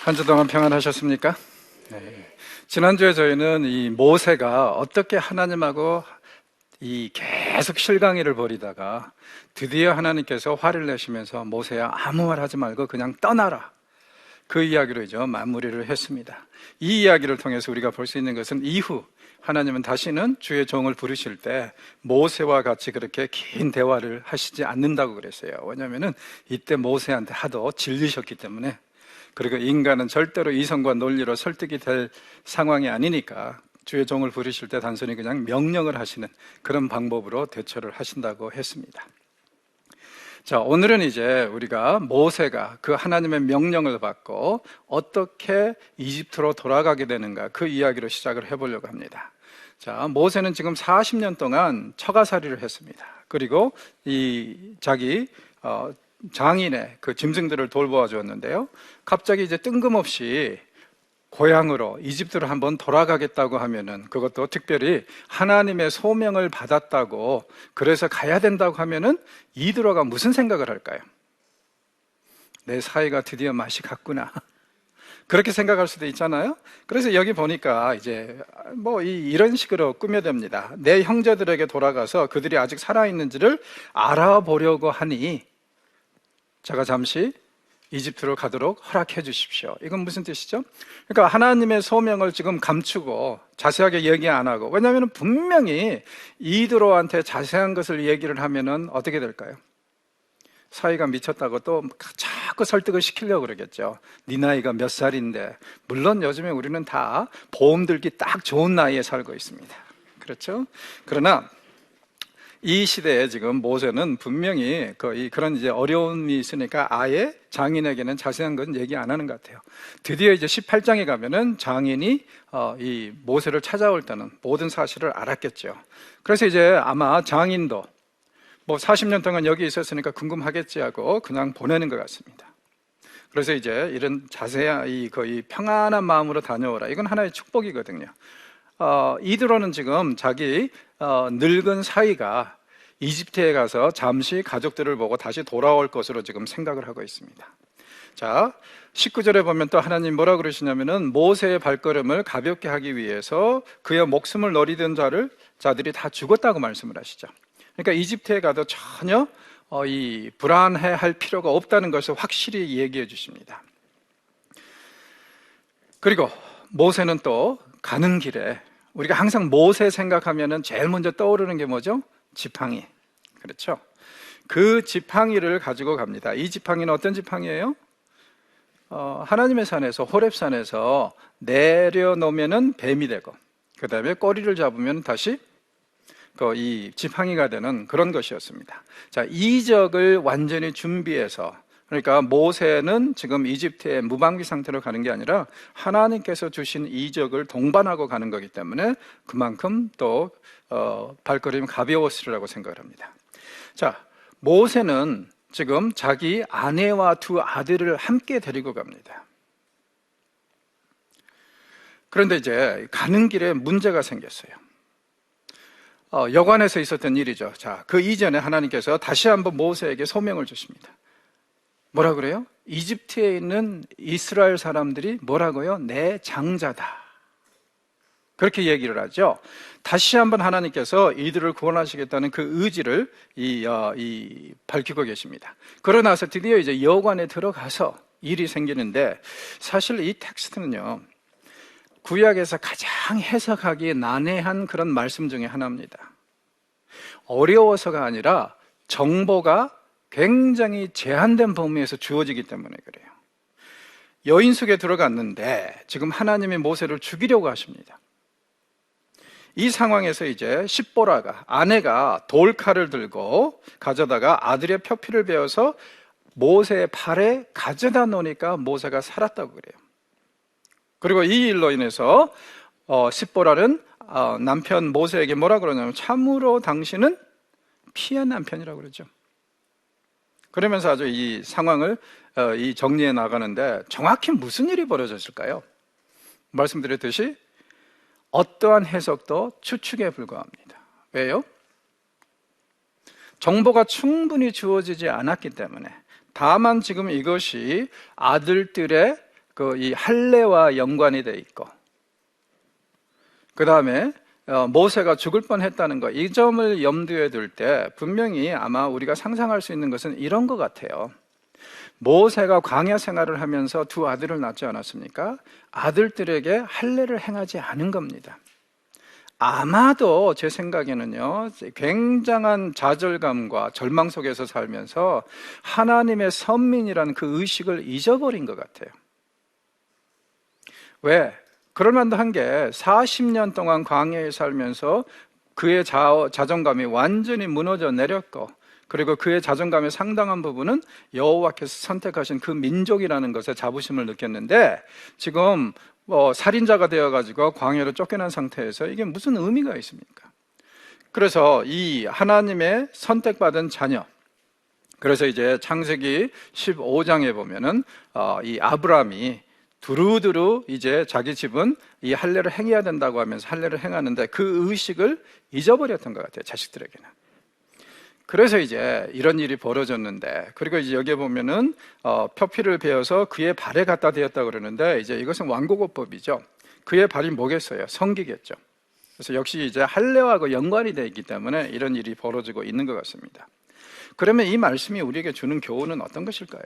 한 주 동안 평안하셨습니까? 네. 지난주에 저희는 이 모세가 어떻게 하나님하고 계속 실강이를 벌이다가 드디어 하나님께서 화를 내시면서 모세야 아무 말 하지 말고 그냥 떠나라, 그 이야기로 이제 마무리를 했습니다. 이 이야기를 통해서 우리가 볼 수 있는 것은 이후 하나님은 다시는 주의 종을 부르실 때 모세와 같이 그렇게 긴 대화를 하시지 않는다고 그랬어요. 왜냐하면 이때 모세한테 하도 질리셨기 때문에, 그리고 인간은 절대로 이성과 논리로 설득이 될 상황이 아니니까 주의 종을 부르실 때 단순히 그냥 명령을 하시는 그런 방법으로 대처를 하신다고 했습니다. 자, 오늘은 이제 우리가 모세가 그 하나님의 명령을 받고 어떻게 이집트로 돌아가게 되는가, 그 이야기로 시작을 해보려고 합니다. 자, 모세는 지금 40년 동안 처가살이를 했습니다. 그리고 자기 장인의 그 짐승들을 돌보아 주었는데요, 갑자기 이제 뜬금없이 고향으로 이집트로 한번 돌아가겠다고 하면은, 그것도 특별히 하나님의 소명을 받았다고 그래서 가야 된다고 하면은 이드로가 무슨 생각을 할까요? 내 사이가 드디어 맛이 갔구나, 그렇게 생각할 수도 있잖아요. 그래서 여기 보니까 이제 이런 식으로 꾸며댑니다. 내 형제들에게 돌아가서 그들이 아직 살아있는지를 알아보려고 하니 제가 잠시 이집트로 가도록 허락해 주십시오. 이건 무슨 뜻이죠? 그러니까 하나님의 소명을 지금 감추고 자세하게 얘기 안 하고, 왜냐하면 분명히 이드로한테 자세한 것을 얘기를 하면은 어떻게 될까요? 사이가 미쳤다고 또 자꾸 설득을 시키려고 그러겠죠. 네 나이가 몇 살인데. 물론 요즘에 우리는 다 보험 들기 딱 좋은 나이에 살고 있습니다. 그렇죠? 그러나 이 시대에 지금 모세는 분명히 그런 이제 어려움이 있으니까 아예 장인에게는 자세한 건 얘기 안 하는 것 같아요. 드디어 이제 18장에 가면은 장인이 이 모세를 찾아올 때는 모든 사실을 알았겠죠. 그래서 이제 아마 장인도 40년 동안 여기 있었으니까 궁금하겠지 하고 그냥 보내는 것 같습니다. 그래서 이제 이런 자세한 거의 평안한 마음으로 다녀오라, 이건 하나의 축복이거든요. 이드로는 지금 자기 늙은 사이가 이집트에 가서 잠시 가족들을 보고 다시 돌아올 것으로 지금 생각을 하고 있습니다. 자, 19절에 보면 또 하나님 뭐라 그러시냐면은 모세의 발걸음을 가볍게 하기 위해서 그의 목숨을 노리던 자들이 다 죽었다고 말씀을 하시죠. 그러니까 이집트에 가도 전혀 불안해할 필요가 없다는 것을 확실히 얘기해 주십니다. 그리고 모세는 또 가는 길에, 우리가 항상 모세 생각하면은 제일 먼저 떠오르는 게 뭐죠? 지팡이. 그렇죠? 그 지팡이를 가지고 갑니다. 이 지팡이는 어떤 지팡이예요? 하나님의 산에서, 호렙산에서 내려놓으면은 뱀이 되고, 그 다음에 꼬리를 잡으면 다시 이 지팡이가 되는 그런 것이었습니다. 자, 이적을 완전히 준비해서, 그러니까 모세는 지금 이집트의 무방비 상태로 가는 게 아니라 하나님께서 주신 이적을 동반하고 가는 거기 때문에 그만큼 또 발걸음이 가벼웠으리라고 생각을 합니다. 자, 모세는 지금 자기 아내와 두 아들을 함께 데리고 갑니다. 그런데 이제 가는 길에 문제가 생겼어요. 여관에서 있었던 일이죠. 자, 그 이전에 하나님께서 다시 한번 모세에게 소명을 주십니다. 뭐라 그래요? 이집트에 있는 이스라엘 사람들이 뭐라고요? 내 장자다, 그렇게 얘기를 하죠. 다시 한번 하나님께서 이들을 구원하시겠다는 그 의지를 밝히고 계십니다. 그러고 나서 드디어 이제 여관에 들어가서 일이 생기는데, 사실 이 텍스트는요, 구약에서 가장 해석하기 난해한 그런 말씀 중에 하나입니다. 어려워서가 아니라 정보가 굉장히 제한된 범위에서 주어지기 때문에 그래요. 여인 속에 들어갔는데 지금 하나님이 모세를 죽이려고 하십니다. 이 상황에서 이제 십보라가, 아내가 돌칼을 들고 가져다가 아들의 표피를 베어서 모세의 팔에 가져다 놓으니까 모세가 살았다고 그래요. 그리고 이 일로 인해서 십보라는 남편 모세에게 뭐라 그러냐면 참으로 당신은 피한 남편이라고 그러죠. 그러면서 아주 이 상황을 정리해 나가는데, 정확히 무슨 일이 벌어졌을까요? 말씀드렸듯이 어떠한 해석도 추측에 불과합니다. 왜요? 정보가 충분히 주어지지 않았기 때문에. 다만 지금 이것이 아들들의 그 이 할례와 연관이 돼 있고, 그 다음에 모세가 죽을 뻔했다는 거, 이 점을 염두에 둘 때 분명히 아마 우리가 상상할 수 있는 것은 이런 것 같아요. 모세가 광야 생활을 하면서 두 아들을 낳지 않았습니까? 아들들에게 할례를 행하지 않은 겁니다. 아마도 제 생각에는요, 굉장한 좌절감과 절망 속에서 살면서 하나님의 선민이라는 그 의식을 잊어버린 것 같아요. 왜? 그럴 만도 한 게 40년 동안 광야에 살면서 그의 자존감이 완전히 무너져 내렸고, 그리고 그의 자존감의 상당한 부분은 여호와께서 선택하신 그 민족이라는 것에 자부심을 느꼈는데, 지금 살인자가 되어가지고 광야로 쫓겨난 상태에서 이게 무슨 의미가 있습니까? 그래서 이 하나님의 선택받은 자녀, 그래서 이제 창세기 15장에 보면은 이 아브라함이 두루두루 이제 자기 집은 이 할례를 행해야 된다고 하면서 할례를 행하는데 그 의식을 잊어버렸던 것 같아요, 자식들에게는. 그래서 이제 이런 일이 벌어졌는데, 그리고 이제 여기에 보면은 표피를 베어서 그의 발에 갖다 대었다 그러는데, 이제 이것은 완고고법이죠. 그의 발이 뭐겠어요? 성기겠죠. 그래서 역시 이제 할례와 연관이 되어 있기 때문에 이런 일이 벌어지고 있는 것 같습니다. 그러면 이 말씀이 우리에게 주는 교훈은 어떤 것일까요?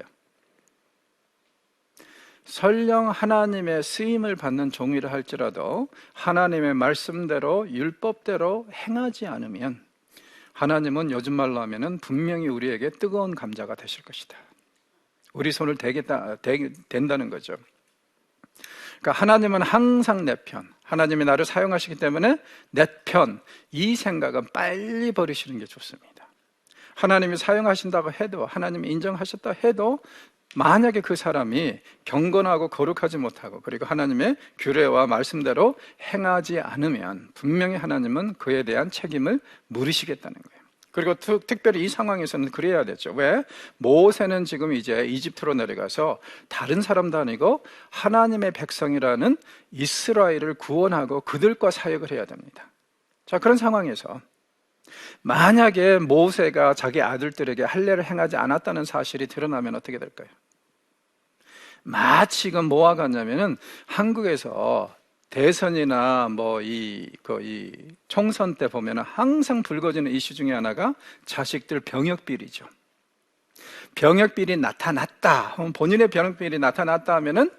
설령 하나님의 쓰임을 받는 종이라 할지라도 하나님의 말씀대로 댄대로 행하지 않으면 하나님은 요즘 말로 하면은 분명히 우리에게 뜨거운 감자가 되실 것이다. 우리 손을 댄다는 거죠. 그러니까 하나님은 항상 내 편, 하나님이 나를 사용하시기 때문에 내 편, 이 생각은 빨리 버리시는 게 좋습니다. 하나님이 사용하신다고 해도, 하나님이 인정하셨다 해도 만약에 그 사람이 경건하고 거룩하지 못하고 그리고 하나님의 규례와 말씀대로 행하지 않으면 분명히 하나님은 그에 대한 책임을 물으시겠다는 거예요. 그리고 특별히 이 상황에서는 그래야 되죠. 왜? 모세는 지금 이제 이집트로 내려가서 다른 사람도 아니고 하나님의 백성이라는 이스라엘을 구원하고 그들과 사역을 해야 됩니다. 자, 그런 상황에서 만약에 모세가 자기 아들들에게 할례를 행하지 않았다는 사실이 드러나면 어떻게 될까요? 마치 지금 뭐와 같냐면은 한국에서 대선이나 이 총선 때 보면은 항상 불거지는 이슈 중에 하나가 자식들 병역비리죠. 병역비리 나타났다. 본인의 병역비리 나타났다 하면은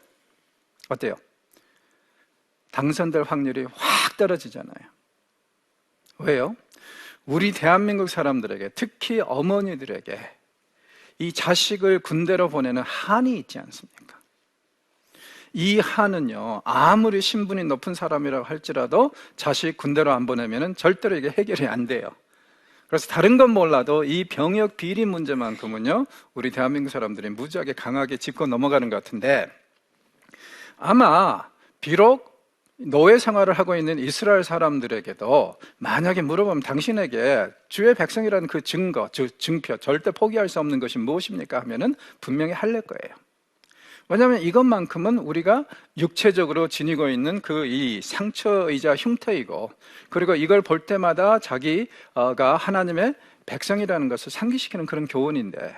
어때요? 당선될 확률이 확 떨어지잖아요. 왜요? 우리 대한민국 사람들에게, 특히 어머니들에게 이 자식을 군대로 보내는 한이 있지 않습니까? 이 한은요, 아무리 신분이 높은 사람이라고 할지라도 자식 군대로 안 보내면 절대로 이게 해결이 안 돼요. 그래서 다른 건 몰라도 이 병역 비리 문제만큼은요, 우리 대한민국 사람들이 무지하게 강하게 짚고 넘어가는 것 같은데, 아마 비록 노예 생활을 하고 있는 이스라엘 사람들에게도 만약에 물어보면 당신에게 주의 백성이라는 그 증거, 즉 증표, 절대 포기할 수 없는 것이 무엇입니까? 하면은 분명히 할례 거예요. 왜냐하면 이것만큼은 우리가 육체적으로 지니고 있는 그 이 상처이자 흉터이고, 그리고 이걸 볼 때마다 자기가 하나님의 백성이라는 것을 상기시키는 그런 교훈인데,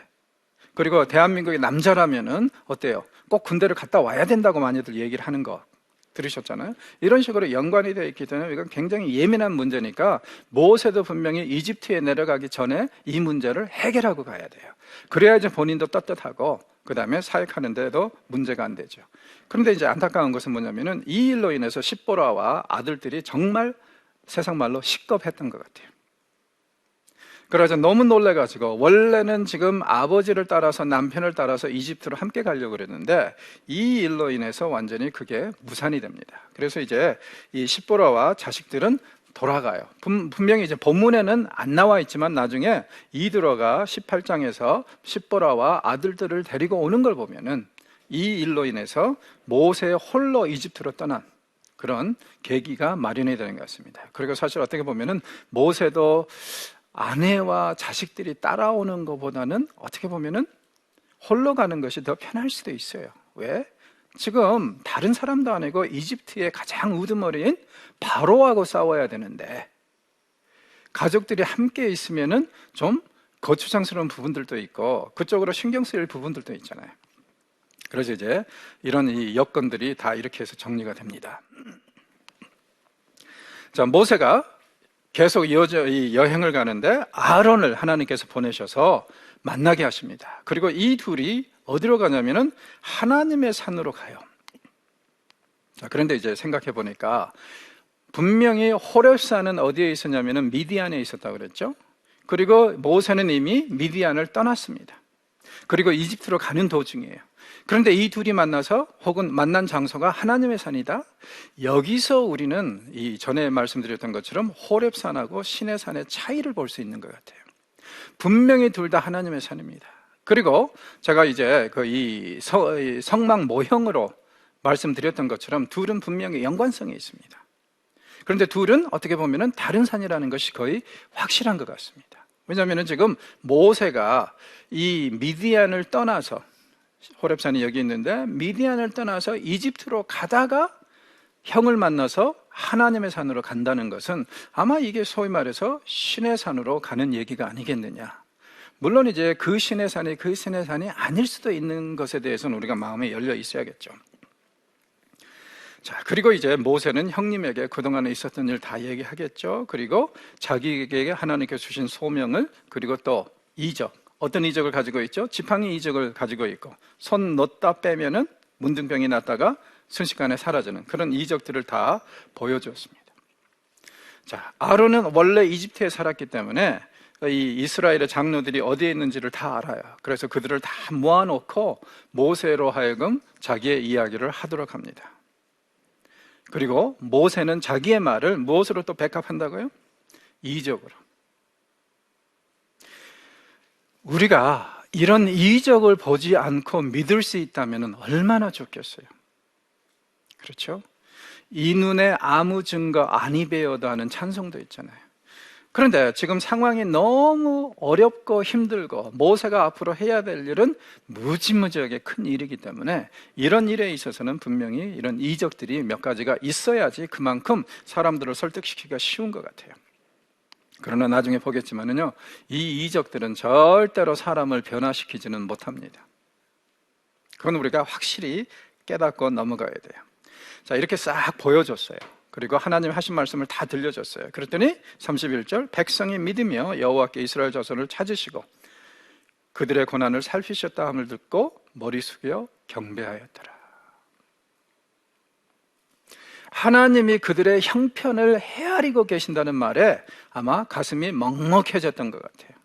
그리고 대한민국의 남자라면은 어때요? 꼭 군대를 갔다 와야 된다고 많이들 얘기를 하는 거 들으셨잖아요. 이런 식으로 연관이 되어 있기 때문에 이건 굉장히 예민한 문제니까 모세도 분명히 이집트에 내려가기 전에 이 문제를 해결하고 가야 돼요. 그래야지 본인도 떳떳하고 그 다음에 사역하는 데도 문제가 안 되죠. 그런데 이제 안타까운 것은 뭐냐면은 이 일로 인해서 십보라와 아들들이 정말 세상 말로 식겁했던 것 같아요. 그래서 너무 놀래가지고 원래는 지금 아버지를 따라서 남편을 따라서 이집트로 함께 가려고 그랬는데 이 일로 인해서 완전히 그게 무산이 됩니다. 그래서 이제 이 십보라와 자식들은 돌아가요. 분명히 이제 본문에는 안 나와 있지만 나중에 이드로가 18장에서 십보라와 아들들을 데리고 오는 걸 보면은 이 일로 인해서 모세 홀로 이집트로 떠난 그런 계기가 마련이 되는 것 같습니다. 그리고 사실 어떻게 보면은 모세도 아내와 자식들이 따라오는 것보다는 어떻게 보면은 홀로 가는 것이 더 편할 수도 있어요. 왜? 지금 다른 사람도 아니고 이집트의 가장 우두머리인 바로하고 싸워야 되는데 가족들이 함께 있으면은 좀 거추장스러운 부분들도 있고 그쪽으로 신경 쓰일 부분들도 있잖아요. 그래서 이제 이런 이 여건들이 다 이렇게 해서 정리가 됩니다. 자, 모세가 계속 이 여행을 가는데 아론을 하나님께서 보내셔서 만나게 하십니다. 그리고 이 둘이 어디로 가냐면은 하나님의 산으로 가요. 자, 그런데 이제 생각해 보니까 분명히 호렙산은 어디에 있었냐면은 미디안에 있었다고 그랬죠. 그리고 모세는 이미 미디안을 떠났습니다. 그리고 이집트로 가는 도중이에요. 그런데 이 둘이 만나서 혹은 만난 장소가 하나님의 산이다. 여기서 우리는 이 전에 말씀드렸던 것처럼 호렙산하고 시내산의 차이를 볼 수 있는 것 같아요. 분명히 둘 다 하나님의 산입니다. 그리고 제가 이제 이 성막 모형으로 말씀드렸던 것처럼 둘은 분명히 연관성이 있습니다. 그런데 둘은 어떻게 보면 다른 산이라는 것이 거의 확실한 것 같습니다. 왜냐하면 지금 모세가 이 미디안을 떠나서, 호렙산이 여기 있는데 미디안을 떠나서 이집트로 가다가 형을 만나서 하나님의 산으로 간다는 것은 아마 이게 소위 말해서 신의 산으로 가는 얘기가 아니겠느냐. 물론 이제 그 신의 산이 아닐 수도 있는 것에 대해서는 우리가 마음에 열려 있어야겠죠. 자, 그리고 이제 모세는 형님에게 그동안에 있었던 일 다 얘기하겠죠. 그리고 자기에게 하나님께서 주신 소명을, 그리고 또 이적, 어떤 이적을 가지고 있죠? 지팡이 이적을 가지고 있고, 손 넣었다 빼면은 문둥병이 났다가 순식간에 사라지는 그런 이적들을 다 보여주었습니다. 자, 아론은 원래 이집트에 살았기 때문에 이 이스라엘의 장로들이 어디에 있는지를 다 알아요. 그래서 그들을 다 모아놓고 모세로 하여금 자기의 이야기를 하도록 합니다. 그리고 모세는 자기의 말을 무엇으로 또 백합한다고요? 이적으로. 우리가 이런 이적을 보지 않고 믿을 수 있다면 얼마나 좋겠어요. 그렇죠? 이 눈에 아무 증거 아니 배워도 하는 찬송도 있잖아요. 그런데 지금 상황이 너무 어렵고 힘들고 모세가 앞으로 해야 될 일은 무지무지하게 큰 일이기 때문에 이런 일에 있어서는 분명히 이런 이적들이 몇 가지가 있어야지 그만큼 사람들을 설득시키기가 쉬운 것 같아요. 그러나 나중에 보겠지만은요, 이 이적들은 절대로 사람을 변화시키지는 못합니다. 그건 우리가 확실히 깨닫고 넘어가야 돼요. 자, 이렇게 싹 보여줬어요. 그리고 하나님 하신 말씀을 다 들려줬어요. 그랬더니 31절, 백성이 믿으며 여호와께 이스라엘 자손을 찾으시고 그들의 고난을 살피셨다 함을 듣고 머리 숙여 경배하였더라. 하나님이 그들의 형편을 헤아리고 계신다는 말에 아마 가슴이 먹먹해졌던 것 같아요.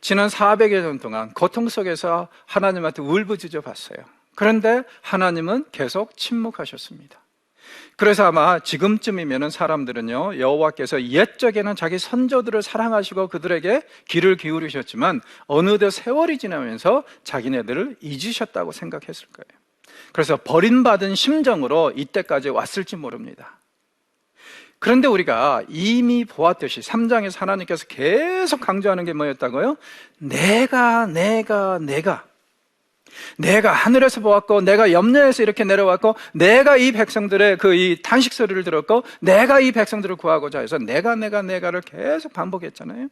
지난 400여 년 동안 고통 속에서 하나님한테 울부짖어 봤어요. 그런데 하나님은 계속 침묵하셨습니다. 그래서 아마 지금쯤이면 사람들은요, 여호와께서 옛적에는 자기 선조들을 사랑하시고 그들에게 귀를 기울이셨지만 어느덧 세월이 지나면서 자기네들을 잊으셨다고 생각했을 거예요. 그래서 버림받은 심정으로 이때까지 왔을지 모릅니다. 그런데 우리가 이미 보았듯이 3장에서 하나님께서 계속 강조하는 게 뭐였다고요? 내가 하늘에서 보았고 내가 염려해서 이렇게 내려왔고 내가 이 백성들의 이 탄식 소리를 들었고 내가 이 백성들을 구하고자 해서 내가를 계속 반복했잖아요.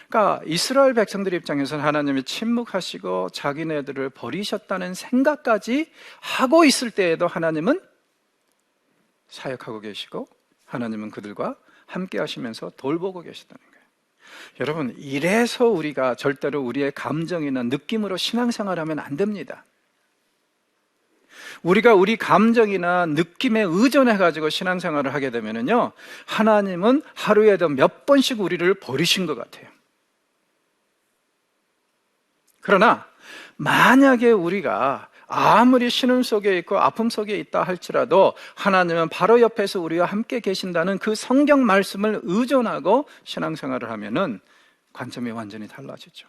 그러니까 이스라엘 백성들 입장에서는 하나님이 침묵하시고 자기네들을 버리셨다는 생각까지 하고 있을 때에도 하나님은 사역하고 계시고 하나님은 그들과 함께 하시면서 돌보고 계시다는 거예요. 여러분, 이래서 우리가 절대로 우리의 감정이나 느낌으로 신앙생활하면 안 됩니다. 우리가 우리 감정이나 느낌에 의존해가지고 신앙생활을 하게 되면요, 하나님은 하루에도 몇 번씩 우리를 버리신 것 같아요. 그러나 만약에 우리가 아무리 신음 속에 있고 아픔 속에 있다 할지라도 하나님은 바로 옆에서 우리와 함께 계신다는 그 성경 말씀을 의존하고 신앙생활을 하면은 관점이 완전히 달라지죠.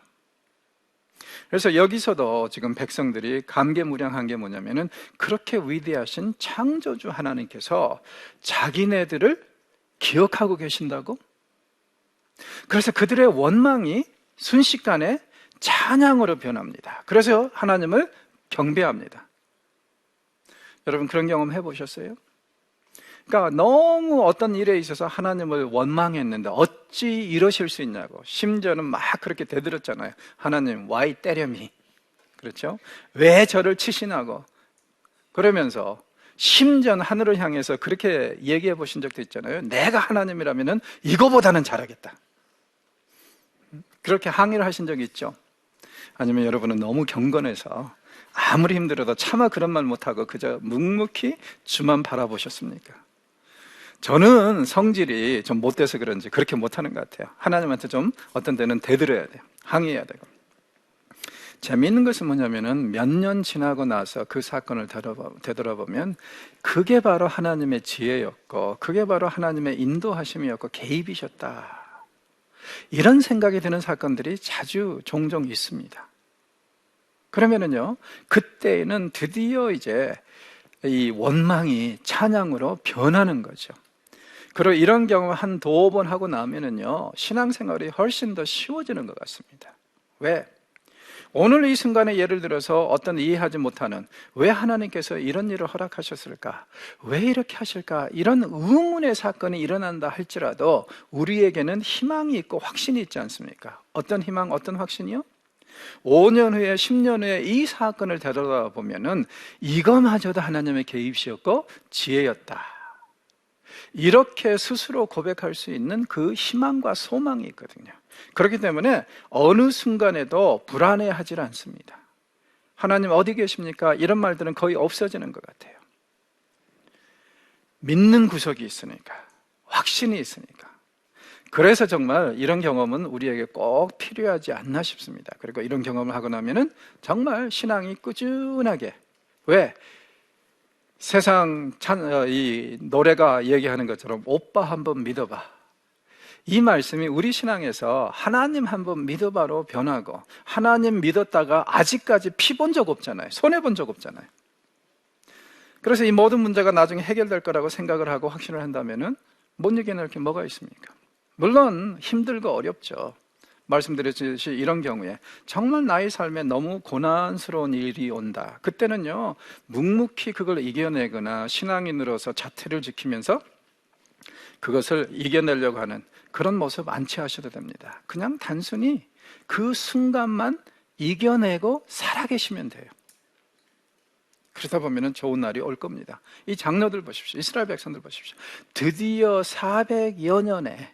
그래서 여기서도 지금 백성들이 감개무량한 게 뭐냐면은 그렇게 위대하신 창조주 하나님께서 자기네들을 기억하고 계신다고? 그래서 그들의 원망이 순식간에 찬양으로 변합니다. 그래서 하나님을 경배합니다. 여러분, 그런 경험 해보셨어요? 그러니까 너무 어떤 일에 있어서 하나님을 원망했는데 어찌 이러실 수 있냐고, 심지어는 막 그렇게 대들었잖아요. 하나님, why 때려 me? 그렇죠? 왜 저를 치신하고 그러면서 심지어 하늘을 향해서 그렇게 얘기해 보신 적도 있잖아요. 내가 하나님이라면 이거보다는 잘하겠다. 그렇게 항의를 하신 적이 있죠. 아니면 여러분은 너무 경건해서 아무리 힘들어도 차마 그런 말 못하고 그저 묵묵히 주만 바라보셨습니까? 저는 성질이 좀 못돼서 그런지 그렇게 못하는 것 같아요. 하나님한테 좀 어떤 때는 대들어야 돼요. 항의해야 되고. 재미있는 것은 뭐냐면은 몇 년 지나고 나서 그 사건을 되돌아보면 그게 바로 하나님의 지혜였고 그게 바로 하나님의 인도하심이었고 개입이셨다. 이런 생각이 드는 사건들이 자주 종종 있습니다. 그러면은요, 그때는 드디어 이제 이 원망이 찬양으로 변하는 거죠. 그리고 이런 경험을 한 두어 번 하고 나면은요, 신앙생활이 훨씬 더 쉬워지는 것 같습니다. 왜? 오늘 이 순간에 예를 들어서 어떤 이해하지 못하는 왜 하나님께서 이런 일을 허락하셨을까? 왜 이렇게 하실까? 이런 의문의 사건이 일어난다 할지라도 우리에게는 희망이 있고 확신이 있지 않습니까? 어떤 희망, 어떤 확신이요? 5년 후에 10년 후에 이 사건을 되돌아보면은 이거마저도 하나님의 개입이었고 지혜였다. 이렇게 스스로 고백할 수 있는 그 희망과 소망이 있거든요. 그렇기 때문에 어느 순간에도 불안해하지 않습니다. 하나님 어디 계십니까? 이런 말들은 거의 없어지는 것 같아요. 믿는 구석이 있으니까, 확신이 있으니까. 그래서 정말 이런 경험은 우리에게 꼭 필요하지 않나 싶습니다. 그리고 이런 경험을 하고 나면은 정말 신앙이 꾸준하게, 왜? 세상 이 노래가 얘기하는 것처럼 오빠 한번 믿어봐. 이 말씀이 우리 신앙에서 하나님 한번 믿어봐로 변하고 하나님 믿었다가 아직까지 피 본 적 없잖아요. 손해 본 적 없잖아요. 그래서 이 모든 문제가 나중에 해결될 거라고 생각을 하고 확신을 한다면은 못 이겨낼 게 뭐가 있습니까? 물론 힘들고 어렵죠. 말씀드렸듯이 이런 경우에 정말 나의 삶에 너무 고난스러운 일이 온다. 그때는요, 묵묵히 그걸 이겨내거나 신앙인으로서 자태를 지키면서 그것을 이겨내려고 하는 그런 모습 안 취하셔도 됩니다. 그냥 단순히 그 순간만 이겨내고 살아계시면 돼요. 그러다 보면 좋은 날이 올 겁니다. 이 장로들 보십시오. 이스라엘 백성들 보십시오. 드디어 400여 년에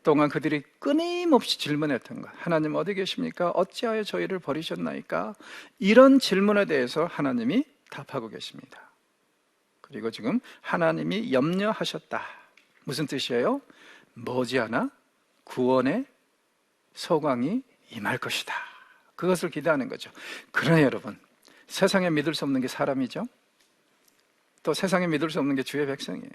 동안 그들이 끊임없이 질문했던 것. 하나님 어디 계십니까? 어찌하여 저희를 버리셨나이까? 이런 질문에 대해서 하나님이 답하고 계십니다. 그리고 지금 하나님이 염려하셨다. 무슨 뜻이에요? 머지않아 구원의 소광이 임할 것이다. 그것을 기대하는 거죠. 그러나 여러분, 세상에 믿을 수 없는 게 사람이죠. 또 세상에 믿을 수 없는 게 주의 백성이에요.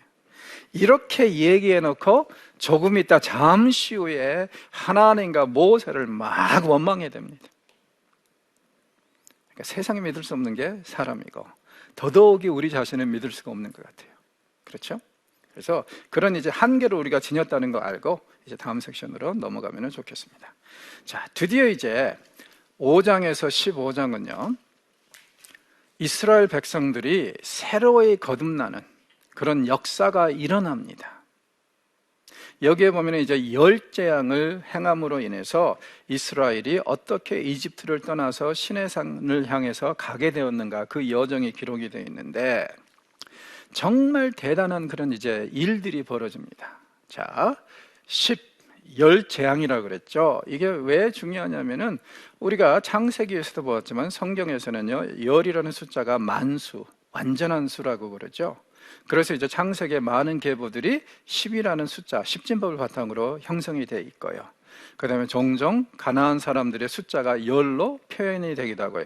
이렇게 얘기해 놓고 조금 있다 잠시 후에 하나님과 모세를 막 원망해야 됩니다. 그러니까 세상에 믿을 수 없는 게 사람이고 더더욱이 우리 자신을 믿을 수가 없는 것 같아요. 그렇죠? 그래서 그런 이제 한계를 우리가 지녔다는 거 알고 이제 다음 섹션으로 넘어가면 좋겠습니다. 자, 드디어 이제 5장에서 15장은요, 이스라엘 백성들이 새로이 거듭나는 그런 역사가 일어납니다. 여기에 보면 이제 열 재앙을 행함으로 인해서 이스라엘이 어떻게 이집트를 떠나서 시내산을 향해서 가게 되었는가, 그 여정이 기록이 되어 있는데 정말 대단한 그런 이제 일들이 벌어집니다. 자, 열 재앙이라고 그랬죠. 이게 왜 중요하냐면은 우리가 창세기에서도 보았지만 성경에서는요, 열이라는 숫자가 만수, 완전한 수라고 그러죠. 그래서 이제 창세기의 많은 계보들이 10이라는 숫자, 십진법을 바탕으로 형성이 되어 있고요. 그 다음에 종종 가나안 사람들의 숫자가 열로 표현이 되기도 하고요.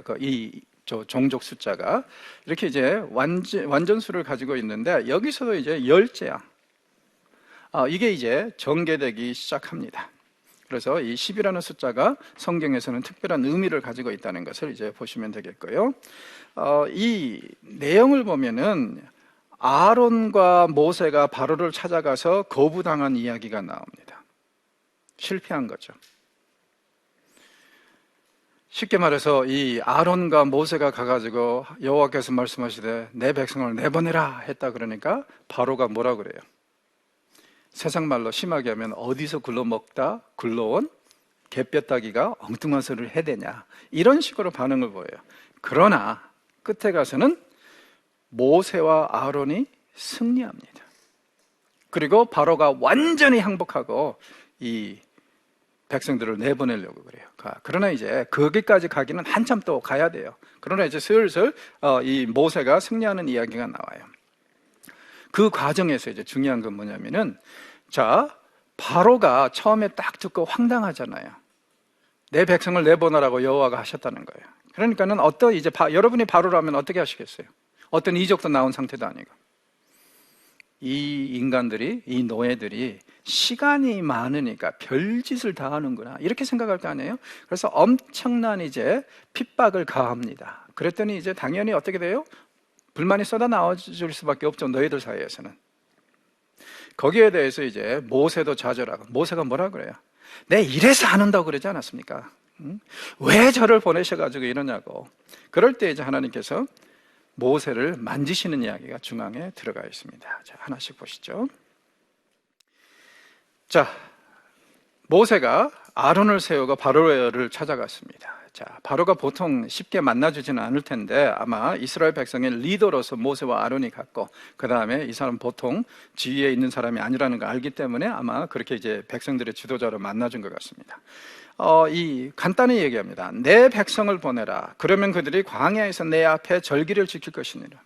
저 종족 숫자가 이렇게 이제 완전수를 가지고 있는데 여기서도 이제 열 재앙, 이게 이제 전개되기 시작합니다. 그래서 이 10이라는 숫자가 성경에서는 특별한 의미를 가지고 있다는 것을 이제 보시면 되겠고요. 이 내용을 보면은 아론과 모세가 바로를 찾아가서 거부당한 이야기가 나옵니다. 실패한 거죠. 쉽게 말해서 이 아론과 모세가 가가지고 여호와께서 말씀하시되 내 백성을 내보내라 했다 그러니까 바로가 뭐라 그래요? 세상 말로 심하게 하면 어디서 굴러먹다 굴러온 개뼈따기가 엉뚱한 소리를 해대냐, 이런 식으로 반응을 보여요. 그러나 끝에 가서는 모세와 아론이 승리합니다. 그리고 바로가 완전히 항복하고 이 백성들을 내보내려고 그래요. 그러나 이제 거기까지 가기는 한참 또 가야 돼요. 그러나 이제 슬슬 이 모세가 승리하는 이야기가 나와요. 그 과정에서 이제 중요한 건 뭐냐면은, 자, 바로가 처음에 딱 듣고 황당하잖아요. 내 백성을 내보내라고 여호와가 하셨다는 거예요. 그러니까는 이제 여러분이 바로라면 어떻게 하시겠어요? 어떤 이적도 나온 상태도 아니고. 이 인간들이, 이 노예들이 시간이 많으니까 별짓을 다 하는구나, 이렇게 생각할 거 아니에요? 그래서 엄청난 이제 핍박을 가합니다. 그랬더니 이제 당연히 어떻게 돼요? 불만이 쏟아 나와줄 수밖에 없죠, 너희들 사이에서는. 거기에 대해서 이제 모세도 좌절하고, 모세가 뭐라 그래요? 내 이래서 안 온다고 그러지 않았습니까? 왜 저를 보내셔가지고 이러냐고. 그럴 때 이제 하나님께서 모세를 만지시는 이야기가 중앙에 들어가 있습니다. 자, 하나씩 보시죠. 자, 모세가 아론을 세우고 바로를 찾아갔습니다. 자, 바로가 보통 쉽게 만나주지는 않을 텐데 아마 이스라엘 백성의 리더로서 모세와 아론이 갔고, 그 다음에 이 사람 보통 지위에 있는 사람이 아니라는 걸 알기 때문에 아마 그렇게 이제 백성들의 지도자로 만나준 것 같습니다. 간단히 얘기합니다. 내 백성을 보내라. 그러면 그들이 광야에서 내 앞에 절기를 지킬 것이니라.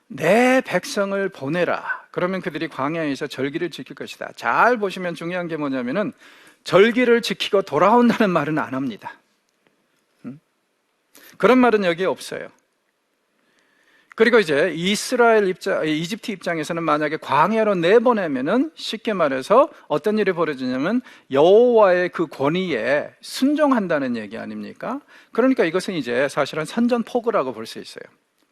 내 백성을 보내라. 그러면 그들이 광야에서 절기를 지킬 것이다. 잘 보시면 중요한 게 뭐냐면은, 절기를 지키고 돌아온다는 말은 안 합니다. 그런 말은 여기에 없어요. 그리고 이제 이집트 입장에서는 만약에 광야로 내보내면은 쉽게 말해서 어떤 일이 벌어지냐면 여호와의 그 권위에 순종한다는 얘기 아닙니까? 그러니까 이것은 이제 사실은 선전포고라고 볼 수 있어요.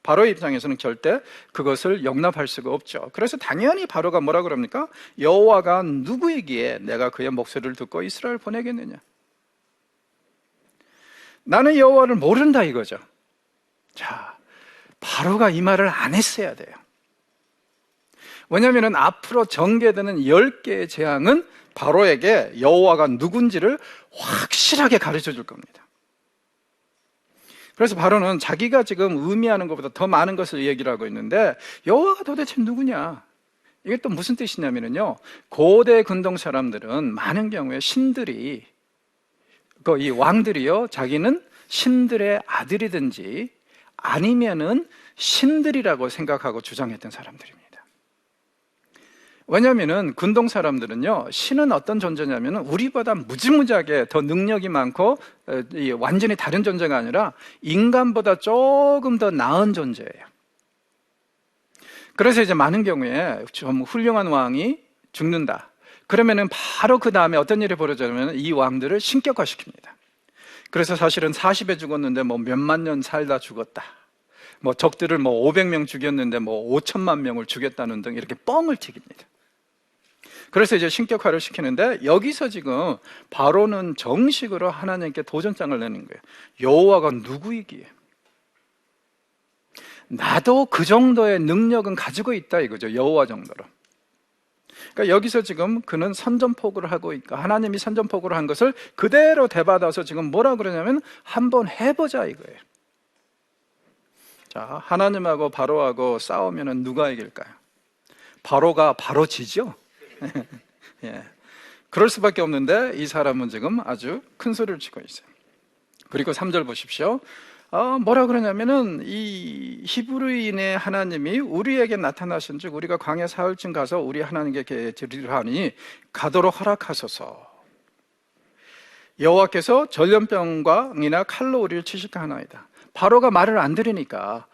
바로의 입장에서는 절대 그것을 용납할 수가 없죠. 그래서 당연히 바로가 뭐라 그럽니까? 여호와가 누구이기에 내가 그의 목소리를 듣고 이스라엘을 보내겠느냐? 나는 여호와를 모른다 이거죠. 자, 바로가 이 말을 안 했어야 돼요. 왜냐하면 앞으로 전개되는 10개의 재앙은 바로에게 여호와가 누군지를 확실하게 가르쳐 줄 겁니다. 그래서 바로는 자기가 지금 의미하는 것보다 더 많은 것을 얘기를 하고 있는데, 여호와가 도대체 누구냐? 이게 또 무슨 뜻이냐면요, 고대 근동 사람들은 많은 경우에 신들이, 이 왕들이요, 자기는 신들의 아들이든지 아니면은 신들이라고 생각하고 주장했던 사람들입니다. 왜냐하면은 근동 사람들은요, 신은 어떤 존재냐면은 우리보다 무지무지하게 더 능력이 많고 완전히 다른 존재가 아니라 인간보다 조금 더 나은 존재예요. 그래서 이제 많은 경우에 좀 훌륭한 왕이 죽는다. 그러면은 바로 그 다음에 어떤 일이 벌어지냐면 이 왕들을 신격화시킵니다. 그래서 사실은 40에 죽었는데 뭐 몇만 년 살다 죽었다. 뭐 적들을 뭐 500명 죽였는데 뭐 5천만 명을 죽였다는 등 이렇게 뻥을 튀깁니다. 그래서 이제 신격화를 시키는데, 여기서 지금 바로는 정식으로 하나님께 도전장을 내는 거예요. 여호와가 누구이기에 나도 그 정도의 능력은 가지고 있다 이거죠. 여호와 정도로. 그러니까 여기서 지금 그는 선전포고를 하고 있고, 하나님이 선전포고를 한 것을 그대로 되받아서 지금 뭐라 그러냐면 한번 해보자 이거예요. 자, 하나님하고 바로하고 싸우면 누가 이길까요? 바로가 바로 지죠. 예. 그럴 수밖에 없는데 이 사람은 지금 아주 큰 소리를 치고 있어요. 그리고 3절 보십시오. 뭐라 그러냐면은 이 히브리인의 하나님이 우리에게 나타나신 즉 우리가 광야 사흘쯤 가서 우리 하나님께 드리려 하니 가도록 허락하소서. 여호와께서 전염병이나 칼로 우리를 치실까 하나이다. 바로가 말을 안 들으니까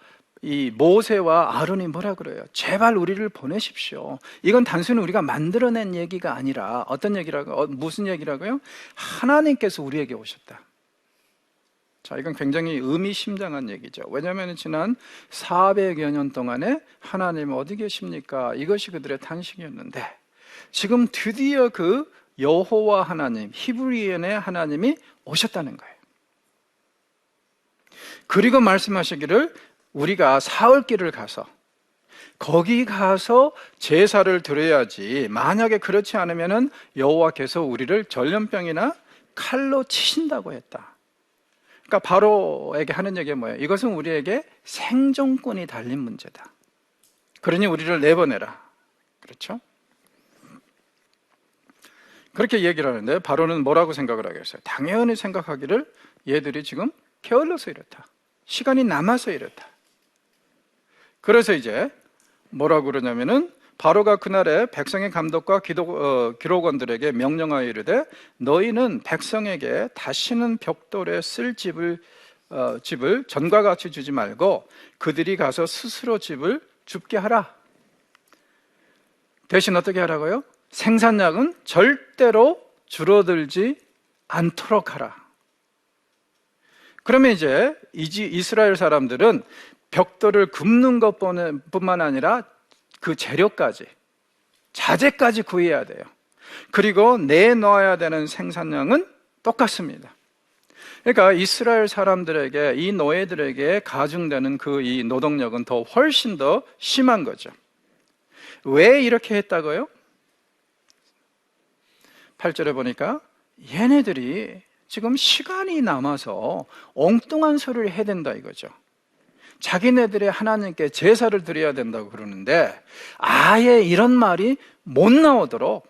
이 모세와 아론이 뭐라 그래요? 제발 우리를 보내십시오. 이건 단순히 우리가 만들어낸 얘기가 아니라 어떤 얘기라고, 무슨 얘기라고요? 하나님께서 우리에게 오셨다. 자, 이건 굉장히 의미심장한 얘기죠. 왜냐하면 지난 400여 년 동안에 하나님 어디 계십니까? 이것이 그들의 탄식이었는데 지금 드디어 그 여호와 하나님, 히브리인의 하나님이 오셨다는 거예요. 그리고 말씀하시기를 우리가 사흘길을 가서 거기 가서 제사를 드려야지. 만약에 그렇지 않으면은 여호와께서 우리를 전염병이나 칼로 치신다고 했다. 그러니까 바로에게 하는 얘기가 뭐예요? 이것은 우리에게 생존권이 달린 문제다. 그러니 우리를 내보내라. 그렇죠? 그렇게 얘기를 하는데 바로는 뭐라고 생각을 하겠어요? 당연히 생각하기를 얘들이 지금 게을러서 이렇다. 시간이 남아서 이렇다. 그래서 이제 뭐라고 그러냐면은 바로가 그날에 백성의 감독과 기록원들에게 명령하여 이르되 너희는 백성에게 다시는 벽돌에 쓸 집을 전과 같이 주지 말고 그들이 가서 스스로 집을 줍게 하라. 대신 어떻게 하라고요? 생산량은 절대로 줄어들지 않도록 하라. 그러면 이제 이스라엘 사람들은 벽돌을 굽는 것뿐만 아니라 그 재료까지, 자재까지 구해야 돼요. 그리고 내놓아야 되는 생산량은 똑같습니다. 그러니까 이스라엘 사람들에게, 이 노예들에게 가중되는 이 노동력은 훨씬 더 심한 거죠. 왜 이렇게 했다고요? 8절에 보니까 얘네들이 지금 시간이 남아서 엉뚱한 소리를 해야 된다 이거죠. 자기네들의 하나님께 제사를 드려야 된다고 그러는데 아예 이런 말이 못 나오도록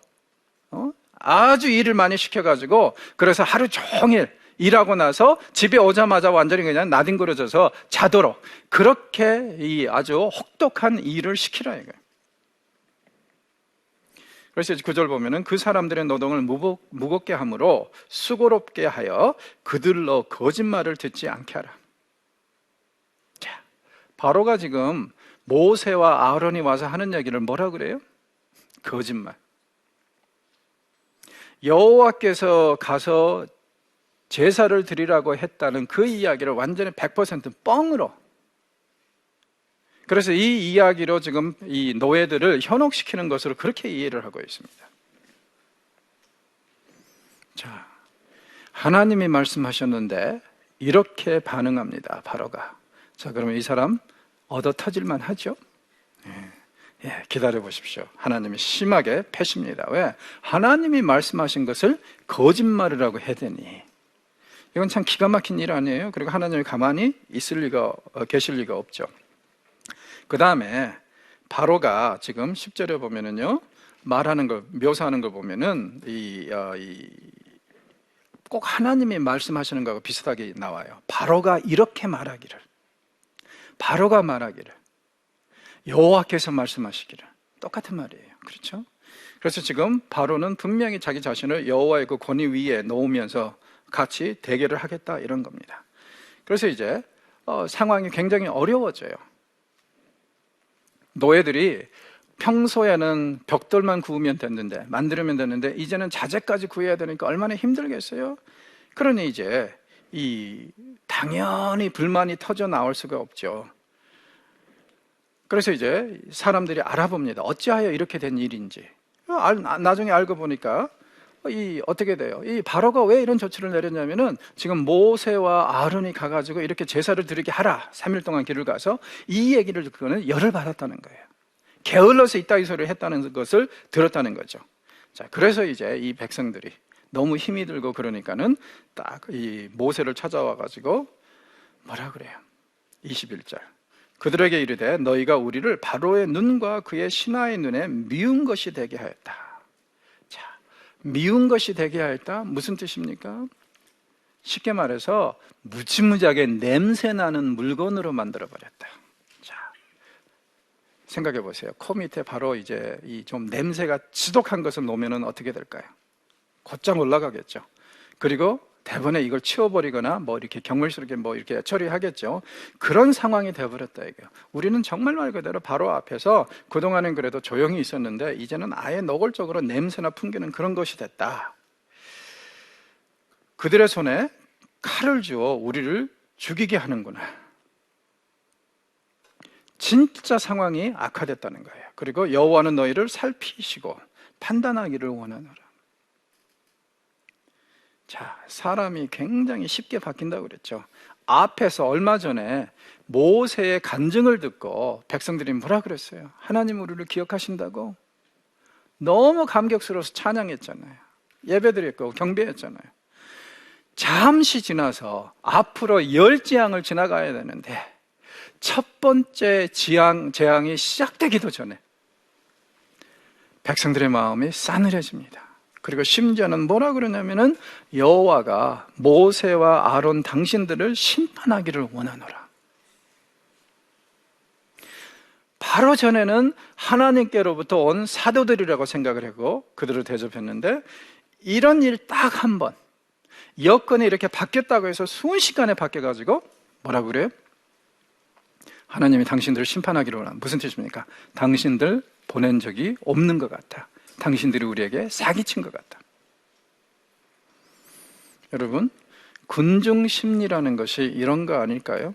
아주 일을 많이 시켜가지고 그래서 하루 종일 일하고 나서 집에 오자마자 완전히 그냥 나뒹굴어져서 자도록 그렇게 이 아주 혹독한 일을 시키라 이거예요. 그래서 9절 보면은 그 사람들의 노동을 무겁게 함으로 수고롭게 하여 그들로 거짓말을 듣지 않게 하라. 자, 바로가 지금 모세와 아론이 와서 하는 얘기를 뭐라 그래요? 거짓말. 여호와께서 가서 제사를 드리라고 했다는 그 이야기를 완전히 100% 뻥으로. 그래서 이 이야기로 지금 이 노예들을 현혹시키는 것으로 그렇게 이해를 하고 있습니다. 자, 하나님이 말씀하셨는데 이렇게 반응합니다, 바로가. 자, 그러면 이 사람 얻어 터질만 하죠? 기다려 보십시오. 하나님이 심하게 패십니다. 왜? 하나님이 말씀하신 것을 거짓말이라고 해대니. 이건 참 기가 막힌 일 아니에요? 그리고 하나님이 가만히 계실 리가 없죠. 그 다음에 바로가 지금 10절에 보면은요, 묘사하는 걸 보면은 꼭 하나님이 말씀하시는 거하고 비슷하게 나와요. 바로가 말하기를 여호와께서 말씀하시기를 똑같은 말이에요. 그렇죠? 그래서 지금 바로는 분명히 자기 자신을 여호와의 그 권위 위에 놓으면서 같이 대결을 하겠다 이런 겁니다. 그래서 이제 상황이 굉장히 어려워져요. 노예들이 평소에는 벽돌만 구우면 됐는데, 만들면 됐는데 이제는 자재까지 구해야 되니까 얼마나 힘들겠어요? 그러니 이제 당연히 불만이 터져 나올 수가 없죠. 그래서 이제 사람들이 알아봅니다. 어찌하여 이렇게 된 일인지. 나중에 알고 보니까 어떻게 돼요? 이 바로가 왜 이런 조치를 내렸냐면은 지금 모세와 아론이 가가지고 이렇게 제사를 드리게 하라. 3일 동안 길을 가서 이 얘기를 듣고는 열을 받았다는 거예요. 게을러서 이따위 소리를 했다는 것을 들었다는 거죠. 자, 그래서 이제 이 백성들이 너무 힘이 들고 그러니까는 딱 이 모세를 찾아와가지고 뭐라 그래요? 21절. 그들에게 이르되 너희가 우리를 바로의 눈과 그의 신하의 눈에 미운 것이 되게 하였다. 자, 미운 것이 되게 하였다. 무슨 뜻입니까? 쉽게 말해서 무지무지하게 냄새나는 물건으로 만들어버렸다. 자, 생각해 보세요. 코 밑에 바로 이제 좀 냄새가 지독한 것을 놓으면 어떻게 될까요? 곧장 올라가겠죠. 그리고 대번에 이걸 치워버리거나 이렇게 경물스럽게 이렇게 처리하겠죠. 그런 상황이 되어버렸다 이거예요. 우리는 정말 말 그대로 바로 앞에서 그동안은 그래도 조용히 있었는데 이제는 아예 노골적으로 냄새나 풍기는 그런 것이 됐다. 그들의 손에 칼을 주어 우리를 죽이게 하는구나. 진짜 상황이 악화됐다는 거예요. 그리고 여호와는 너희를 살피시고 판단하기를 원하노라. 자, 사람이 굉장히 쉽게 바뀐다고 그랬죠. 앞에서 얼마 전에 모세의 간증을 듣고 백성들이 뭐라 그랬어요? 하나님 우리를 기억하신다고? 너무 감격스러워서 찬양했잖아요. 예배드렸고 경배했잖아요. 잠시 지나서 앞으로 10재앙을 지나가야 되는데 첫 번째 재앙이 시작되기도 전에 백성들의 마음이 싸늘해집니다. 그리고 심지어는 뭐라 그러냐면은 여호와가 모세와 아론 당신들을 심판하기를 원하노라. 바로 전에는 하나님께로부터 온 사도들이라고 생각을 하고 그들을 대접했는데 이런 일 딱 한 번, 여건이 이렇게 바뀌었다고 해서 순식간에 바뀌어가지고 뭐라고 그래요? 하나님이 당신들을 심판하기로 원한다. 무슨 뜻입니까? 당신들 보낸 적이 없는 것 같아. 당신들이 우리에게 사기친 것 같다. 여러분, 군중 심리라는 것이 이런 거 아닐까요?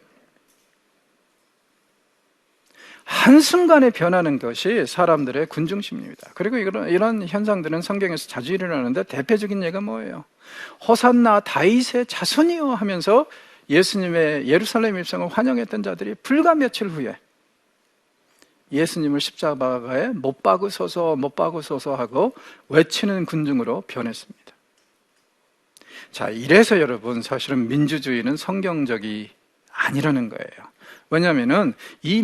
한순간에 변하는 것이 사람들의 군중 심리입니다. 그리고 이런 현상들은 성경에서 자주 일어나는데 대표적인 예가 뭐예요? 호산나 다윗의 자손이요 하면서 예수님의 예루살렘 입성을 환영했던 자들이 불과 며칠 후에 예수님을 십자가에 못 박으소서 하고 외치는 군중으로 변했습니다. 자, 이래서 여러분 사실은 민주주의는 성경적이 아니라는 거예요. 왜냐하면 이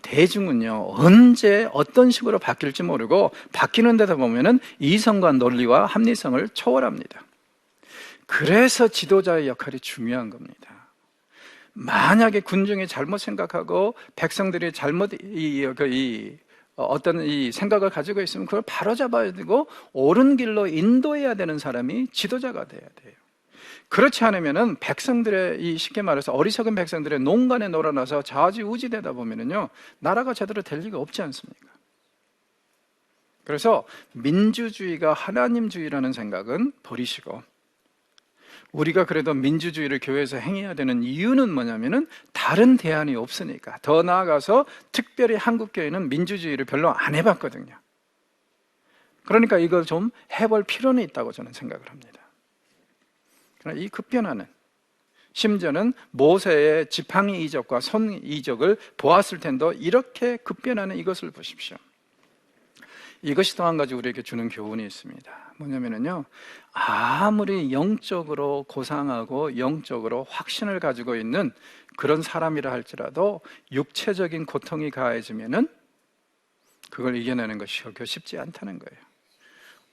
대중은요 언제 어떤 식으로 바뀔지 모르고 바뀌는 데다 보면은 이성과 논리와 합리성을 초월합니다. 그래서 지도자의 역할이 중요한 겁니다. 만약에 군중이 잘못 생각하고 백성들이 잘못 어떤 이 생각을 가지고 있으면 그걸 바로잡아야 되고 옳은 길로 인도해야 되는 사람이 지도자가 돼야 돼요. 그렇지 않으면은 백성들의 쉽게 말해서 어리석은 백성들의 농간에 놀아나서 좌지우지되다 보면은요 나라가 제대로 될 리가 없지 않습니까? 그래서 민주주의가 하나님주의라는 생각은 버리시고 우리가 그래도 민주주의를 교회에서 행해야 되는 이유는 뭐냐면은 다른 대안이 없으니까. 더 나아가서 특별히 한국교회는 민주주의를 별로 안 해봤거든요. 그러니까 이걸 좀 해볼 필요는 있다고 저는 생각을 합니다. 그러나 이 급변화는 심지어는 모세의 지팡이 이적과 손 이적을 보았을 텐데 이렇게 급변하는 이것을 보십시오. 이것이 또 한 가지 우리에게 주는 교훈이 있습니다. 뭐냐면요, 아무리 영적으로 고상하고 영적으로 확신을 가지고 있는 그런 사람이라 할지라도 육체적인 고통이 가해지면은 그걸 이겨내는 것이 그렇게 쉽지 않다는 거예요.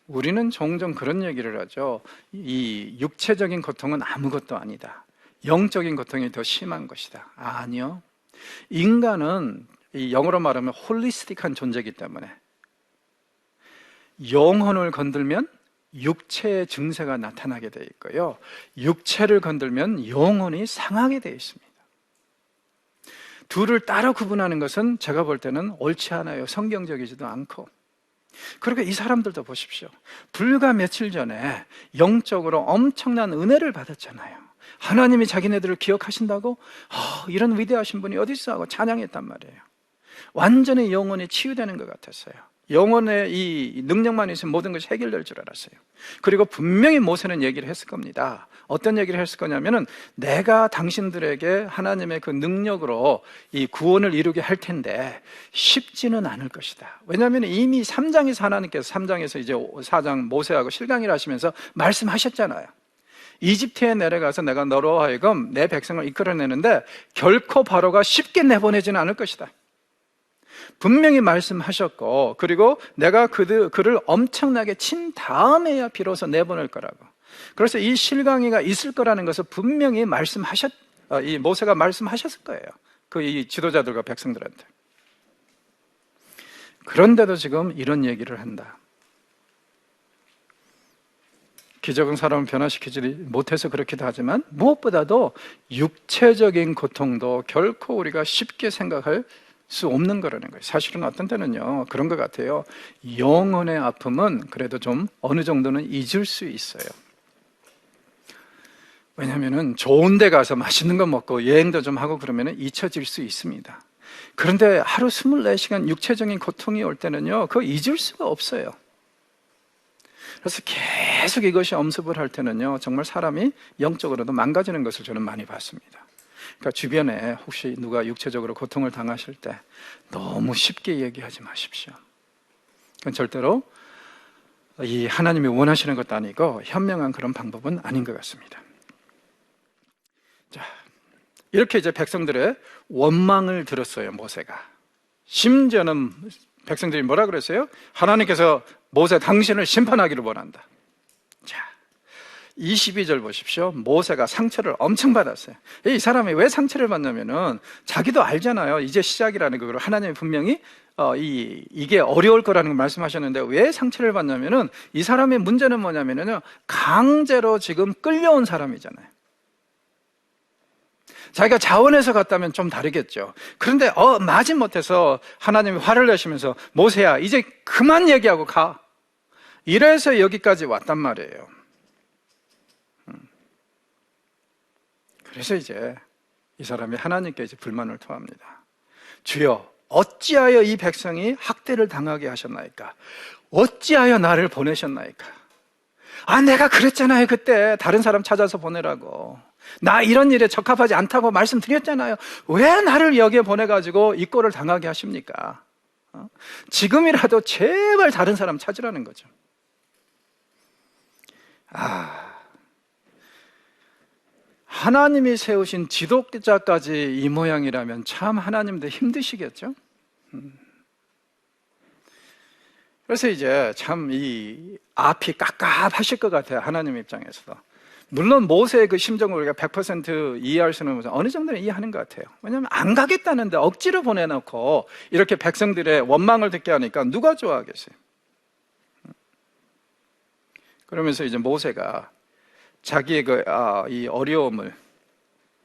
우리는 종종 그런 얘기를 하죠. 이 육체적인 고통은 아무것도 아니다. 영적인 고통이 더 심한 것이다. 아니요. 인간은 이 영어로 말하면 홀리스틱한 존재이기 때문에 영혼을 건들면 육체의 증세가 나타나게 되어 있고요. 육체를 건들면 영혼이 상하게 되어 있습니다. 둘을 따로 구분하는 것은 제가 볼 때는 옳지 않아요. 성경적이지도 않고. 그러니까 이 사람들도 보십시오. 불과 며칠 전에 영적으로 엄청난 은혜를 받았잖아요. 하나님이 자기네들을 기억하신다고 이런 위대하신 분이 어디 있어 하고 찬양했단 말이에요. 완전히 영혼이 치유되는 것 같았어요. 영혼의 이 능력만 있으면 모든 것이 해결될 줄 알았어요. 그리고 분명히 모세는 얘기를 했을 겁니다. 어떤 얘기를 했을 거냐면은 내가 당신들에게 하나님의 그 능력으로 이 구원을 이루게 할 텐데 쉽지는 않을 것이다. 왜냐하면 이미 3장에서 하나님께서 3장에서 이제 4장 모세하고 실강이를 하시면서 말씀하셨잖아요. 이집트에 내려가서 내가 너로 하여금 내 백성을 이끌어내는데 결코 바로가 쉽게 내보내지는 않을 것이다. 분명히 말씀하셨고, 그리고 내가 그를 엄청나게 친 다음에야 비로소 내보낼 거라고. 그래서 이 실강이가 있을 거라는 것을 분명히 이 모세가 말씀하셨을 거예요. 이 지도자들과 백성들한테. 그런데도 지금 이런 얘기를 한다. 기적은 사람을 변화시키지 못해서 그렇기도 하지만 무엇보다도 육체적인 고통도 결코 우리가 쉽게 생각할 수 없는 거라는 거예요. 사실은 어떤 때는요 그런 것 같아요. 영혼의 아픔은 그래도 좀 어느 정도는 잊을 수 있어요. 왜냐하면 좋은 데 가서 맛있는 거 먹고 여행도 좀 하고 그러면 잊혀질 수 있습니다. 그런데 하루 24시간 육체적인 고통이 올 때는요 그거 잊을 수가 없어요. 그래서 계속 이것이 엄습을 할 때는요 정말 사람이 영적으로도 망가지는 것을 저는 많이 봤습니다. 그러니까 주변에 혹시 누가 육체적으로 고통을 당하실 때 너무 쉽게 얘기하지 마십시오. 그건 절대로 이 하나님이 원하시는 것도 아니고 현명한 그런 방법은 아닌 것 같습니다. 자, 이렇게 이제 백성들의 원망을 들었어요, 모세가. 심지어는 백성들이 뭐라 그랬어요? 하나님께서 모세 당신을 심판하기를 원한다. 자, 22절 보십시오. 모세가 상처를 엄청 받았어요. 이 사람이 왜 상처를 받냐면은 자기도 알잖아요. 이제 시작이라는 걸. 하나님이 분명히 이게 어려울 거라는 걸 말씀하셨는데 왜 상처를 받냐면은 이 사람의 문제는 뭐냐면은요, 강제로 지금 끌려온 사람이잖아요. 자기가 자원해서 갔다면 좀 다르겠죠. 그런데 마지못해서 하나님이 화를 내시면서 모세야 이제 그만 얘기하고 가. 이래서 여기까지 왔단 말이에요. 그래서 이제 이 사람이 하나님께 이제 불만을 토합니다. 주여, 어찌하여 이 백성이 학대를 당하게 하셨나이까? 어찌하여 나를 보내셨나이까? 내가 그랬잖아요. 그때 다른 사람 찾아서 보내라고. 나 이런 일에 적합하지 않다고 말씀드렸잖아요. 왜 나를 여기에 보내가지고 이 꼴을 당하게 하십니까? 지금이라도 제발 다른 사람 찾으라는 거죠. 하나님이 세우신 지도자까지 이 모양이라면 참 하나님도 힘드시겠죠? 그래서 이제 참 이 앞이 깝깝하실 것 같아요, 하나님 입장에서도. 물론 모세의 그 심정을 우리가 100% 이해할 수는 없어요. 어느 정도는 이해하는 것 같아요. 왜냐하면 안 가겠다는데 억지로 보내놓고 이렇게 백성들의 원망을 듣게 하니까 누가 좋아하겠어요? 그러면서 이제 모세가 자기의 이 어려움을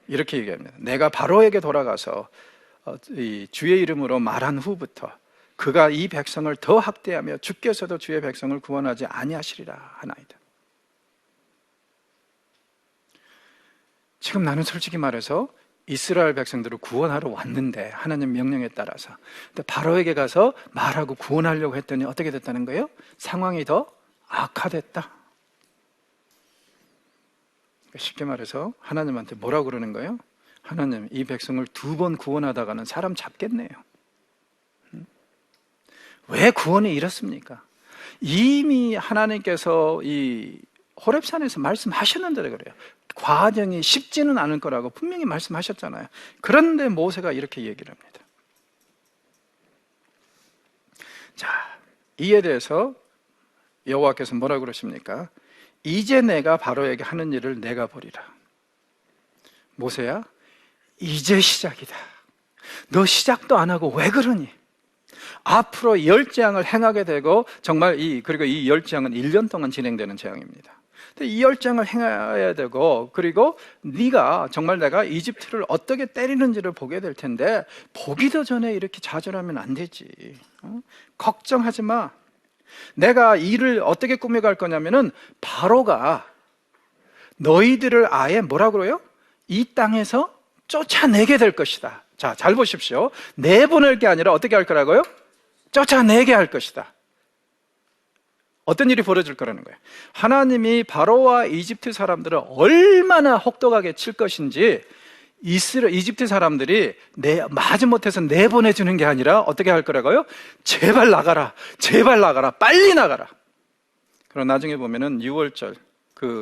이렇게 얘기합니다. 내가 바로에게 돌아가서 이 주의 이름으로 말한 후부터 그가 이 백성을 더 학대하며 주께서도 주의 백성을 구원하지 아니하시리라 하나이다. 지금 나는 솔직히 말해서 이스라엘 백성들을 구원하러 왔는데 하나님 명령에 따라서 근데 바로에게 가서 말하고 구원하려고 했더니 어떻게 됐다는 거예요? 상황이 더 악화됐다. 쉽게 말해서 하나님한테 뭐라고 그러는 거예요? 하나님, 이 백성을 2번 구원하다가는 사람 잡겠네요. 왜 구원이 이렇습니까? 이미 하나님께서 이 호렙산에서 말씀하셨는데 그래요. 과정이 쉽지는 않을 거라고 분명히 말씀하셨잖아요. 그런데 모세가 이렇게 얘기를 합니다. 자, 이에 대해서 여호와께서 뭐라고 그러십니까? 이제 내가 바로에게 하는 일을 내가 보리라. 모세야, 이제 시작이다. 너 시작도 안 하고 왜 그러니? 앞으로 10재앙을 행하게 되고 정말 그리고 이 10재앙은 1년 동안 진행되는 재앙입니다. 이 10재앙을 행해야 되고 그리고 네가 정말 내가 이집트를 어떻게 때리는지를 보게 될 텐데 보기도 전에 이렇게 좌절하면 안 되지. 걱정하지 마. 내가 일을 어떻게 꾸며갈 거냐면은 바로가 너희들을 아예 뭐라고 그래요? 이 땅에서 쫓아내게 될 것이다. 자, 잘 보십시오. 내보낼 게 아니라 어떻게 할 거라고요? 쫓아내게 할 것이다. 어떤 일이 벌어질 거라는 거예요. 하나님이 바로와 이집트 사람들을 얼마나 혹독하게 칠 것인지 이집트 사람들이 마지못해서 내보내주는 게 아니라 어떻게 할 거라고요? 제발 나가라, 제발 나가라, 빨리 나가라. 그럼 나중에 보면은 6월절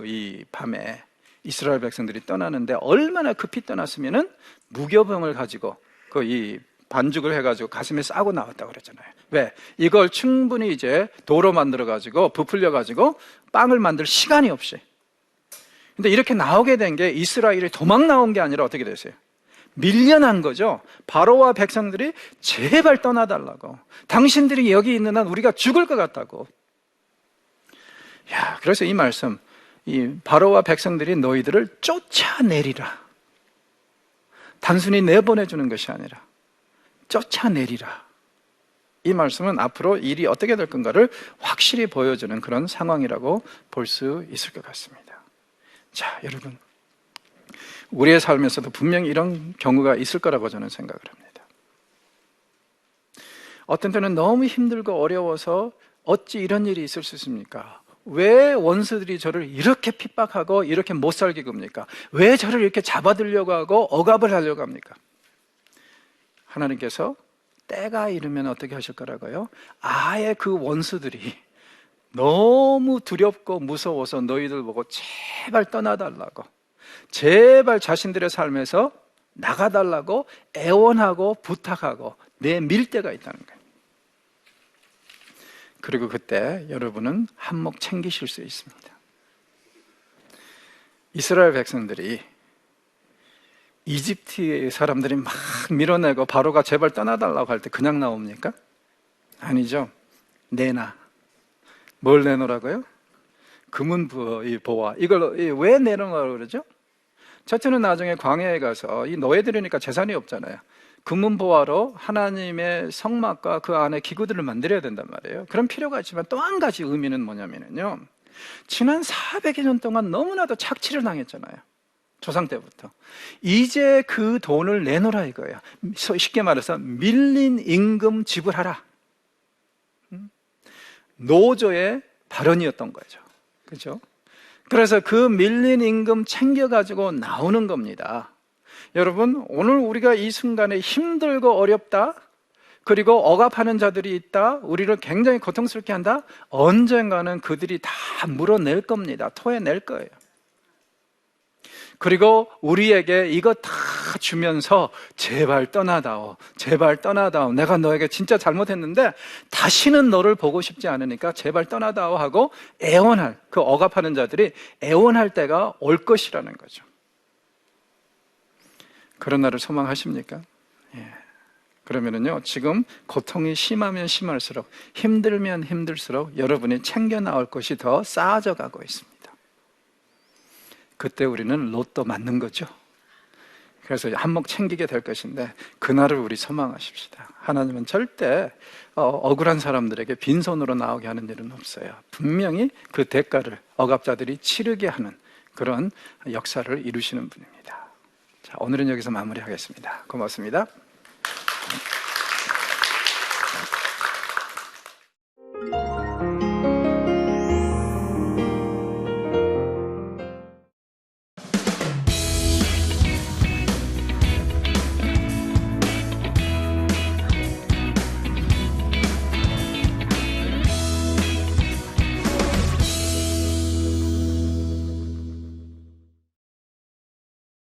이 밤에 이스라엘 백성들이 떠나는데 얼마나 급히 떠났으면은 무교병을 가지고 이 반죽을 해가지고 가슴에 싸고 나왔다고 그랬잖아요. 왜? 이걸 충분히 이제 도로 만들어가지고 부풀려가지고 빵을 만들 시간이 없이. 근데 이렇게 나오게 된 게 이스라엘이 도망 나온 게 아니라 어떻게 됐어요? 밀려난 거죠. 바로와 백성들이 제발 떠나달라고. 당신들이 여기 있는 한 우리가 죽을 것 같다고. 그래서 이 말씀, 이 바로와 백성들이 너희들을 쫓아내리라. 단순히 내보내주는 것이 아니라 쫓아내리라. 이 말씀은 앞으로 일이 어떻게 될 건가를 확실히 보여주는 그런 상황이라고 볼 수 있을 것 같습니다. 자, 여러분, 우리의 삶에서도 분명히 이런 경우가 있을 거라고 저는 생각을 합니다. 어떤 때는 너무 힘들고 어려워서 어찌 이런 일이 있을 수 있습니까? 왜 원수들이 저를 이렇게 핍박하고 이렇게 못 살게 굽니까? 왜 저를 이렇게 잡아들려고 하고 억압을 하려고 합니까? 하나님께서 때가 이르면 어떻게 하실 거라고요? 아예 그 원수들이 너무 두렵고 무서워서 너희들 보고 제발 떠나달라고, 제발 자신들의 삶에서 나가달라고 애원하고 부탁하고 내밀 때가 있다는 거예요. 그리고 그때 여러분은 한몫 챙기실 수 있습니다. 이스라엘 백성들이 이집트의 사람들이 막 밀어내고 바로가 제발 떠나달라고 할 때 그냥 나옵니까? 아니죠. 내놔. 뭘 내놓으라고요? 금은 보화. 이걸 왜 내놓으라고 그러죠? 첫째는 나중에 광야에 가서 이 노예들이니까 재산이 없잖아요. 금은 보화로 하나님의 성막과 그 안에 기구들을 만들어야 된단 말이에요. 그런 필요가 있지만 또 한 가지 의미는 뭐냐면요, 지난 400여 년 동안 너무나도 착취를 당했잖아요. 조상 때부터. 이제 그 돈을 내놓으라 이거예요. 쉽게 말해서 밀린 임금 지불하라. 노조의 발언이었던 거죠. 그렇죠? 그래서 그 밀린 임금 챙겨가지고 나오는 겁니다. 여러분, 오늘 우리가 이 순간에 힘들고 어렵다, 그리고 억압하는 자들이 있다, 우리를 굉장히 고통스럽게 한다, 언젠가는 그들이 다 물어낼 겁니다. 토해낼 거예요. 그리고 우리에게 이거 다 주면서 제발 떠나다오, 제발 떠나다오, 내가 너에게 진짜 잘못했는데 다시는 너를 보고 싶지 않으니까 제발 떠나다오 하고 애원할, 그 억압하는 자들이 애원할 때가 올 것이라는 거죠. 그런 날을 소망하십니까? 예. 그러면은요, 지금 고통이 심하면 심할수록, 힘들면 힘들수록 여러분이 챙겨 나올 것이 더 쌓아져 가고 있습니다. 그때 우리는 로또 맞는 거죠. 그래서 한몫 챙기게 될 것인데 그날을 우리 소망하십시다. 하나님은 절대 억울한 사람들에게 빈손으로 나오게 하는 일은 없어요. 분명히 그 대가를 억압자들이 치르게 하는 그런 역사를 이루시는 분입니다. 자, 오늘은 여기서 마무리하겠습니다. 고맙습니다.